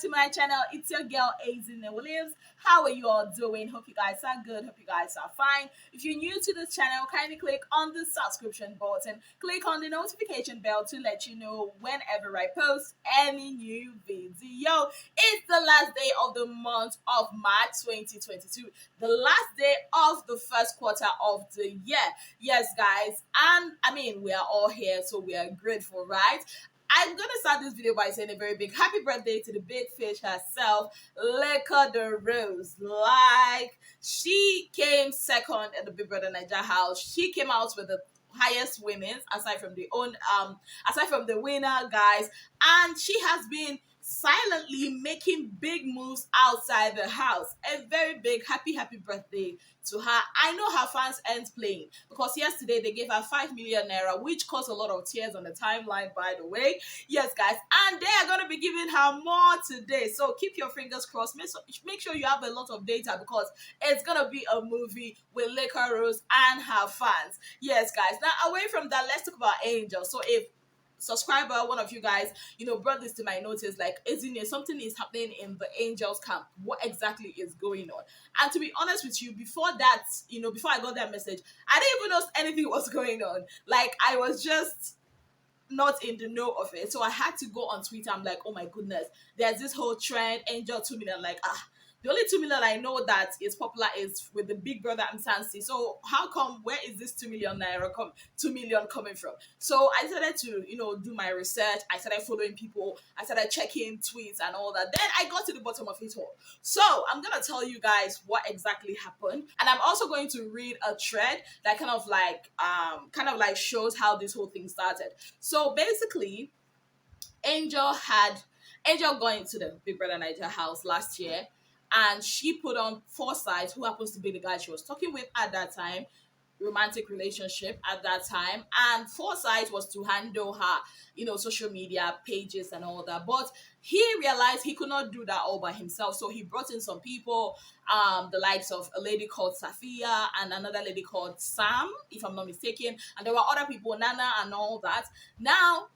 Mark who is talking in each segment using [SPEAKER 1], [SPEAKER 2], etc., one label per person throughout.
[SPEAKER 1] to my channel. It's your girl Azine Williams. How are you all doing? Hope you guys are good. Hope you guys are fine. If you're new to this channel, kindly click on the subscription button. Click on the notification bell to let you know whenever I post any new video. It's the last day of the month of March 2022. The last day of the first quarter of the year. Yes, guys. And I mean, we are all here, so we are grateful, right? I'm gonna start this video by saying a very big happy birthday to the big fish herself, Leka the Rose. Like, she came second at the Big Brother Niger house. She came out with the highest winnings aside from the winner, guys, and she has been silently making big moves outside the house. A very big happy birthday to her. I know her fans aren't playing because yesterday they gave her 5 million naira, which caused a lot of tears on the timeline, by the way. Yes, guys, and they are going to be giving her more today, so keep your fingers crossed. Make sure you have a lot of data because it's going to be a movie with Leka Rose and her fans. Yes, guys. Now, away from that, let's talk about Angel. So if subscriber, one of you guys, brought this to my notice, like, Ezine, something is happening in the Angels camp. What exactly is going on? And to be honest with you, before that, before I got that message, I didn't even know anything was going on. Like, I was just not in the know of it. So I had to go on Twitter. I'm like, oh my goodness, there's this whole trend, Angel 2 million. Like, the only 2 million I know that is popular is with the Big Brother and Sansi. So how come, where is this 2 million naira 2 million coming from? So I decided to, do my research. I started following people. I started checking tweets and all that. Then I got to the bottom of it all. So I'm going to tell you guys what exactly happened. And I'm also going to read a thread that kind of like shows how this whole thing started. So basically, Angel going to the Big Brother Niger house last year, and she put on Forsyth, who happens to be the guy she was talking with at that time, romantic relationship at that time, and Forsyth was to handle her, social media pages and all that. But he realized he could not do that all by himself, so he brought in some people, the likes of a lady called Safia and another lady called Sam, if I'm not mistaken, and there were other people, Nana and all that. Now,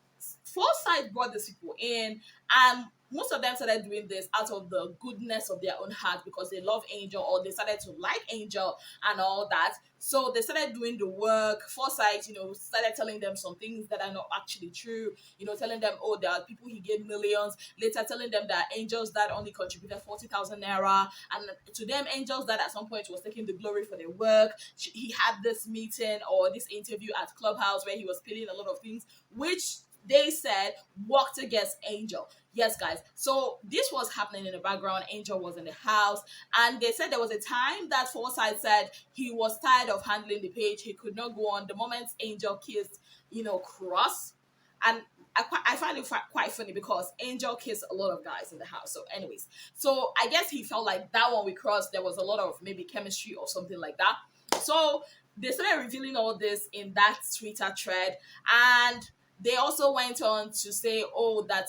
[SPEAKER 1] Forsyth brought these people in, and most of them started doing this out of the goodness of their own heart because they love Angel, or they started to like Angel and all that. So they started doing the work. Forsyth, started telling them some things that are not actually true. Telling them, oh, there are people he gave millions. Later telling them that Angel's dad only contributed 40,000 naira. And to them, Angel's dad at some point was taking the glory for their work. He had this meeting or this interview at Clubhouse where he was spilling a lot of things, which they said worked against Angel. Yes, guys. So this was happening in the background. Angel was in the house, and they said there was a time that Forsyth said he was tired of handling the page. He could not go on. The moment Angel kissed, Cross, and I find it quite funny because Angel kissed a lot of guys in the house. So anyways, so I guess he felt like that one with Cross, there was a lot of maybe chemistry or something like that. So they started revealing all this in that Twitter thread, and they also went on to say, oh, that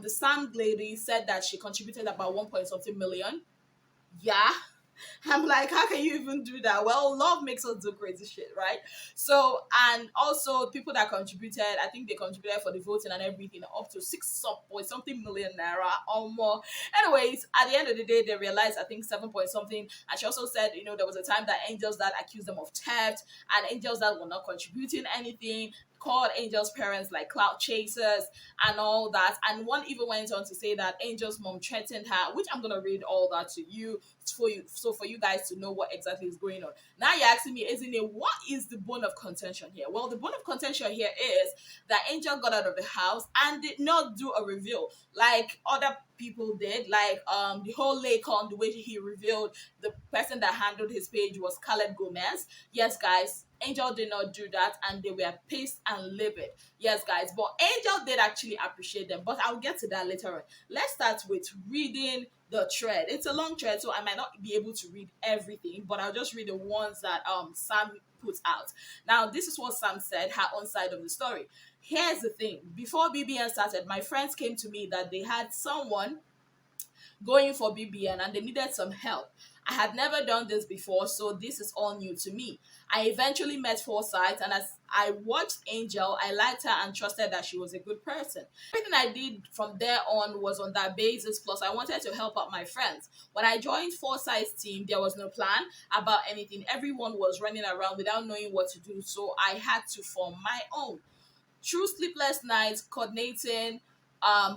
[SPEAKER 1] the Sam lady said that she contributed about 1 point something million. Yeah. I'm like, how can you even do that? Well, love makes us do crazy shit, right? So, and also people that contributed, I think they contributed for the voting and everything up to 6 point something million naira or more. Anyways, at the end of the day, they realized, I think 7 point something. And she also said, there was a time that Angel's dad accused them of theft, and Angel's dad were not contributing anything, called Angel's parents like clout chasers and all that. And one even went on to say that Angel's mom threatened her, which I'm gonna read all that to you for you guys to know what exactly is going on. Now you're asking me, isn't it, what is the bone of contention here? Well, the bone of contention here is that Angel got out of the house and did not do a reveal like other people did, like the whole Lakon, the way he revealed the person that handled his page was Caleb Gomez. Yes, guys, Angel did not do that, and they were pissed and livid. Yes, guys, but Angel did actually appreciate them, but I'll get to that later on. Let's start with reading the thread. It's a long thread, so I might not be able to read everything, but I'll just read the ones that Sam put out. Now, this is what Sam said, her own side of the story. Here's the thing. Before BBN started, my friends came to me that they had someone going for BBN and they needed some help. I had never done this before, so this is all new to me. I eventually met Forsyth, and as I watched Angel, I liked her and trusted that she was a good person. Everything I did from there on was on that basis, plus I wanted to help out my friends. When I joined Forsyth's team, there was no plan about anything. Everyone was running around without knowing what to do, so I had to form my own. Through sleepless nights, coordinating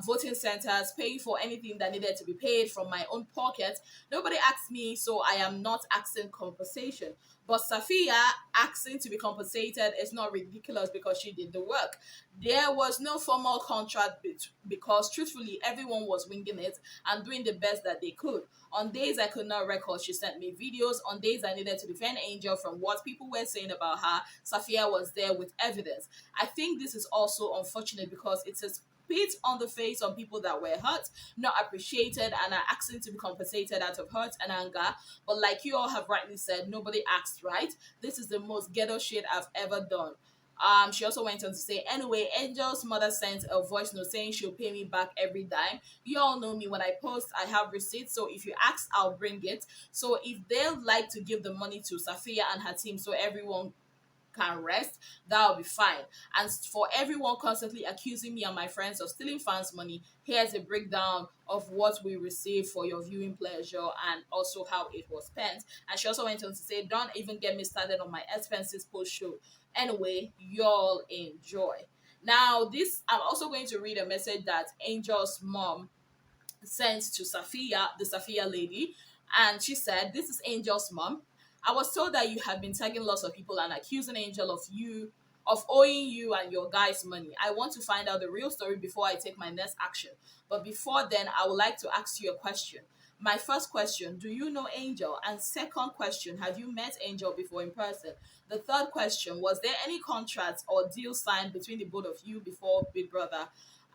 [SPEAKER 1] voting centers, paying for anything that needed to be paid from my own pocket. Nobody asked me, so I am not asking compensation. But Safia asking to be compensated is not ridiculous because she did the work. There was no formal contract because truthfully, everyone was winging it and doing the best that they could. On days I could not record, she sent me videos. On days I needed to defend Angel from what people were saying about her, Safia was there with evidence. I think this is also unfortunate because it's a spit on the face on people that were hurt, not appreciated, and are asking to be compensated out of hurt and anger. But like you all have rightly said, nobody asked, right? This is the most ghetto shit I've ever done. She also went on to say, anyway, Angel's mother sent a voice note saying she'll pay me back every dime. You all know me. When I post, I have receipts. So if you ask, I'll bring it. So if they'd like to give the money to Safia and her team so everyone can rest, that'll be fine. And for everyone constantly accusing me and my friends of stealing fans' money, here's a breakdown of what we received for your viewing pleasure and also how it was spent. And she also went on to say, don't even get me started on my expenses post show. Anyway, y'all enjoy. Now, this I'm also going to read a message that Angel's mom sent to Safia, the Safia lady, and she said, "This is Angel's mom. I was told that you have been tagging lots of people and accusing Angel of owing you and your guys money. I want to find out the real story before I take my next action. But before then, I would like to ask you a question. My first question, do you know Angel? And second question, have you met Angel before in person? The third question, was there any contract or deal signed between the both of you before Big Brother?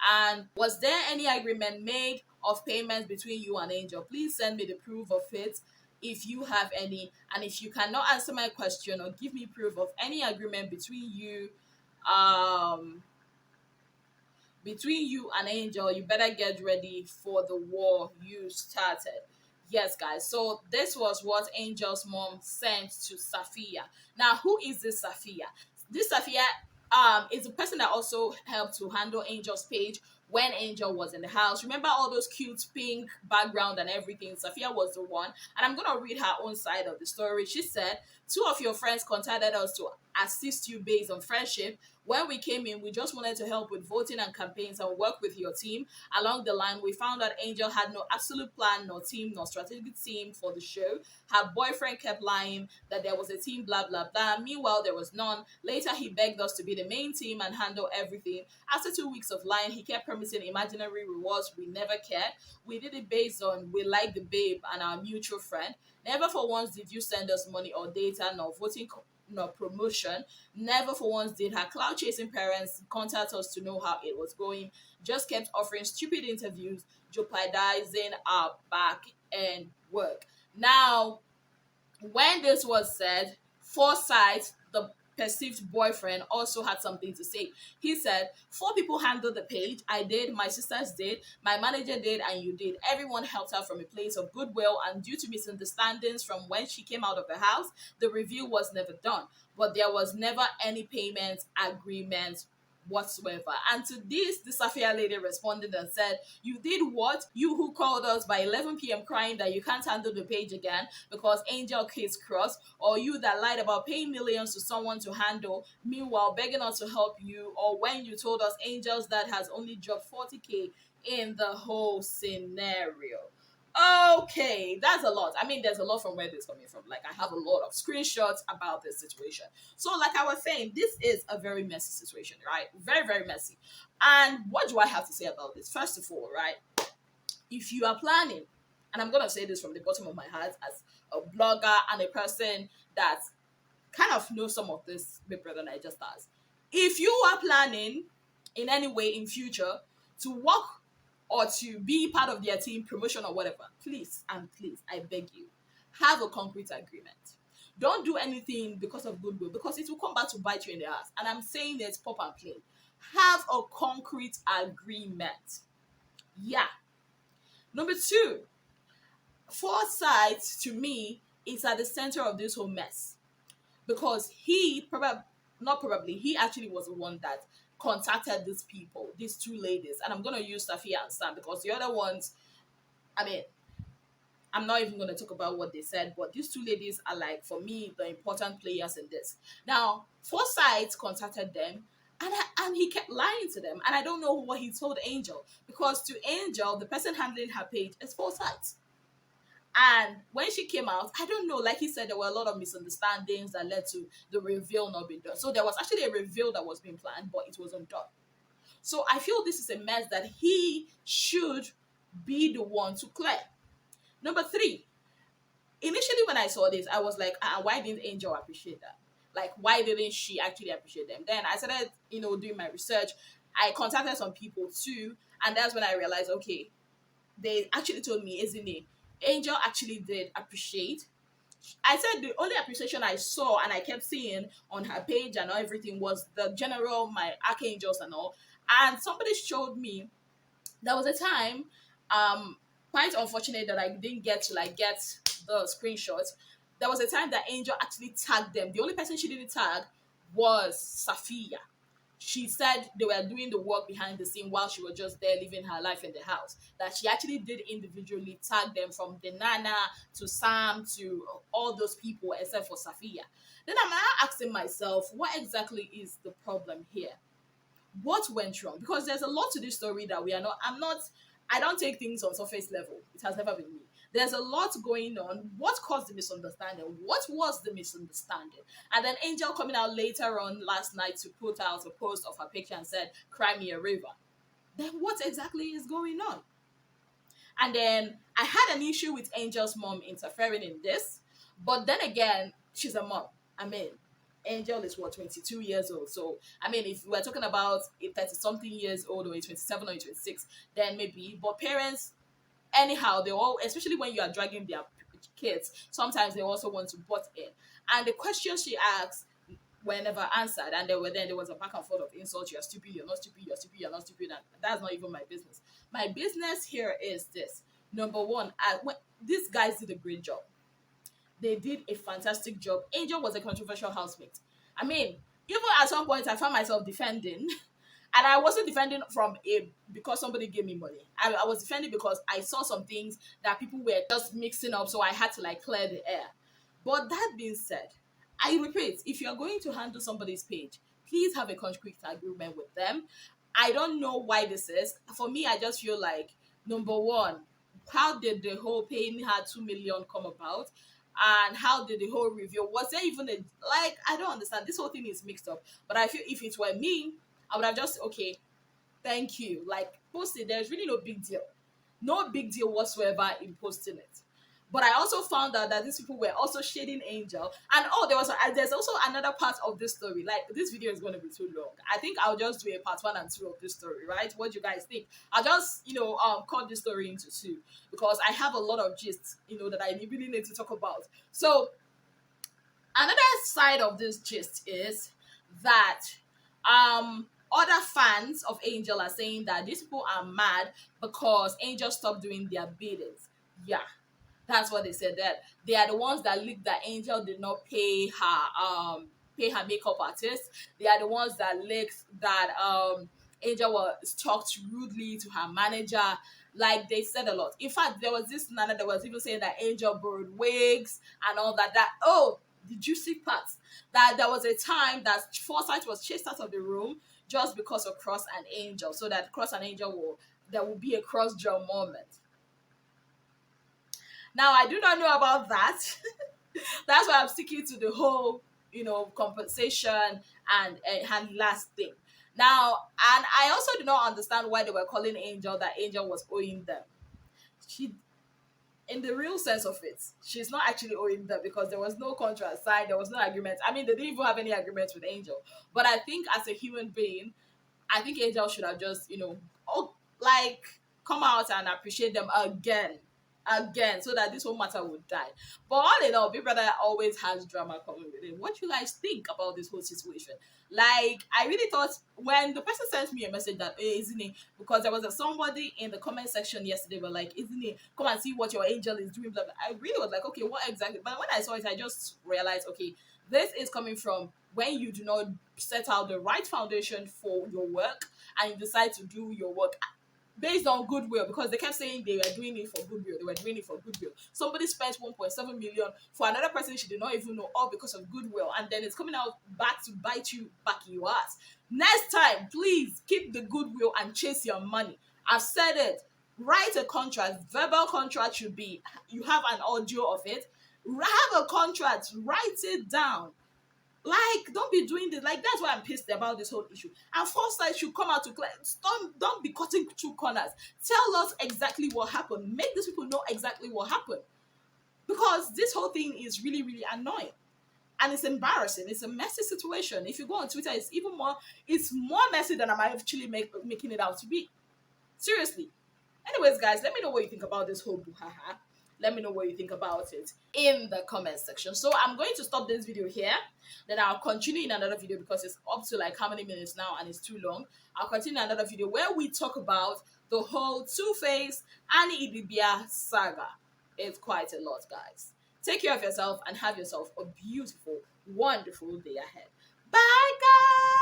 [SPEAKER 1] And was there any agreement made of payments between you and Angel? Please send me the proof of it if you have any. And if you cannot answer my question or give me proof of any agreement um, between you and Angel, you better get ready for the war you started." Yes, guys. So this was what Angel's mom sent to Safia. Now, who is this Safia? This Safia is a person that also helped to handle Angel's page when Angel was in the house. Remember all those cute pink background and everything? Safia was the one. And I'm gonna read her own side of the story. She said, two of your friends contacted us to assist you based on friendship. When we came in, we just wanted to help with voting and campaigns and work with your team. Along the line, we found that Angel had no absolute plan, no team, no strategic team for the show. Her boyfriend kept lying that there was a team, blah, blah, blah. Meanwhile, there was none. Later, he begged us to be the main team and handle everything. After 2 weeks of lying, he kept promising imaginary rewards. We never cared. We did it based on we like the babe and our mutual friend. Never for once did you send us money or data, nor voting nor promotion. Never for once did her cloud chasing parents contact us to know how it was going. Just kept offering stupid interviews, jeopardizing our back end work. Now, when this was said, Forsyth, the perceived boyfriend, also had something to say. He said, four people handled the page. I did, my sisters did, my manager did, and you did. Everyone helped her from a place of goodwill, and due to misunderstandings from when she came out of the house, the review was never done. But there was never any payment agreement whatsoever. And to this, the Safia lady responded and said, you did what? You who called us by 11 p.m. crying that you can't handle the page again because Angel case crossed, or you that lied about paying millions to someone to handle, meanwhile begging us to help you, or when you told us Angel's dad has only dropped 40K in the whole scenario. Okay, that's a lot. I mean, there's a lot from where this is coming from. Like, I have a lot of screenshots about this situation. So, like I was saying, this is a very messy situation, right? Very, very messy. And what do I have to say about this? First of all, right, if you are planning, and I'm going to say this from the bottom of my heart as a blogger and a person that kind of knows some of this Big Brother Niger stars. If you are planning in any way in future to work or to be part of their team, promotion or whatever, please and please, I beg you, have a concrete agreement. Don't do anything because of goodwill, because it will come back to bite you in the ass. And I'm saying this pop and plain. Have a concrete agreement. Yeah. Number two, Foresight to me is at the center of this whole mess, because he probably, not probably, he actually was the one that contacted these people, these two ladies, and I'm gonna use Safia and Sam because the other ones, I mean, I'm not even going to talk about what they said, but these two ladies are like, for me, the important players in this. Now, Forsyth contacted them, and he kept lying to them, and I don't know what he told Angel, because to Angel, the person handling her page is Forsyth. And when she came out, I don't know, like he said, there were a lot of misunderstandings that led to the reveal not being done. So there was actually a reveal that was being planned, but it wasn't done. So I feel this is a mess that he should be the one to clear. Number three, initially when I saw this, I was like, why didn't Angel appreciate that? Like, why didn't she actually appreciate them? Then I started, doing my research. I contacted some people too, and that's when I realized, okay, they actually told me, isn't it? Angel actually did appreciate. I said the only appreciation I saw and I kept seeing on her page and everything was the general, my archangels and all. And somebody showed me there was a time, um quite unfortunate that I didn't get to like get the screenshots. There was a time that Angel actually tagged them. The only person she didn't tag was Safia. She said they were doing the work behind the scene while she was just there living her life in the house. That she actually did individually tag them, from the Nana to Sam to all those people except for Safia. Then I'm now asking myself, what exactly is the problem here? What went wrong? Because there's a lot to this story that we are not, I don't take things on surface level. It has never been me. There's a lot going on. What caused the misunderstanding? What was the misunderstanding? And then Angel coming out later on last night to put out a post of her picture and said, "Cry me a river." Then what exactly is going on? And then I had an issue with Angel's mom interfering in this. But then again, she's a mom. I mean, Angel is what, 22 years old. So, I mean, if we're talking about a 30 something years old, or a 27 or a 26, then maybe. But parents, anyhow, they all, especially when you are dragging their kids, sometimes they also want to butt in. And the questions she asked were never answered, and there was a back and forth of insults. You're stupid, you're not stupid, you're stupid, you're not stupid, and that's not even my business. My business here is this. Number one, these guys did a great job. They did a fantastic job. Angel was a controversial housemate. I mean, even at some point I found myself defending and I wasn't defending from a because somebody gave me money. I was defending because I saw some things that people were just mixing up, so I had to like clear the air. But that being said, I repeat, if you're going to handle somebody's page, please have a concrete agreement with them. I don't know why this is. For me, I just feel like, number one, how did the whole paying her 2 million come about? And how did the whole review, was there even a, like, I don't understand, this whole thing is mixed up. But I feel if it were me, I would have just, okay, thank you, like, post it. There's really no big deal, no big deal whatsoever in posting it. But I also found out that these people were also shading Angel. And oh, there's also another part of this story. Like, this video is going to be too long. I think I'll just do a part one and two of this story, right? What do you guys think? I'll just, cut this story into two, because I have a lot of gist, that I really need to talk about. So another side of this gist is that other fans of Angel are saying that these people are mad because Angel stopped doing their biddings. Yeah, that's what they said. That they are the ones that leaked that Angel did not pay her makeup artist. They are the ones that leaked that Angel was talked rudely to her manager. Like, they said a lot. In fact, there was this Nana that was even saying that Angel borrowed wigs and all that. The juicy part, that there was a time that Forsyth was chased out of the room just because of Cross and Angel, so that Cross and Angel there will be a cross draw moment. Now, I do not know about that. That's why I'm sticking to the whole, compensation and last thing. Now, and I also do not understand why they were calling Angel that Angel was owing them. She, in the real sense of it, she's not actually owing them, because there was no contract signed, there was no agreement. I mean, they didn't even have any agreements with Angel. But I think as a human being, I think Angel should have just, come out and appreciate them again. again so that this whole matter would die. But all in all, Big Brother always has drama coming with it. What do you guys think about this whole situation? Like, I really thought when the person sent me a message that, hey, isn't it? Because there was somebody in the comment section yesterday were like, isn't it? Come and see what your angel is doing. Blah, blah. I really was like, okay, what exactly? But when I saw it, I just realized, okay, this is coming from when you do not set out the right foundation for your work and you decide to do your work based on goodwill, because they kept saying they were doing it for goodwill. They were doing it for goodwill. Somebody spent 1.7 million for another person she did not even know, all because of goodwill, and then it's coming out back to bite you back in your ass. Next time, please keep the goodwill and chase your money. I've said it. Write a contract. Verbal contract should be, you have an audio of it. Have a contract. Write it down. Like, don't be doing this. Like, that's why I'm pissed about this whole issue. And Foresight should come out to clear. Don't be cutting two corners. Tell us exactly what happened. Make these people know exactly what happened. Because this whole thing is really, really annoying. And it's embarrassing. It's a messy situation. If you go on Twitter, it's more messy than I'm actually making it out to be. Seriously. Anyways, guys, let me know what you think about this whole buhaha. Let me know what you think about it in the comment section. So I'm going to stop this video here. Then I'll continue in another video because it's up to like how many minutes now and it's too long. I'll continue in another video where we talk about the whole Two-Face and Idibia saga. It's quite a lot, guys. Take care of yourself and have yourself a beautiful, wonderful day ahead. Bye, guys!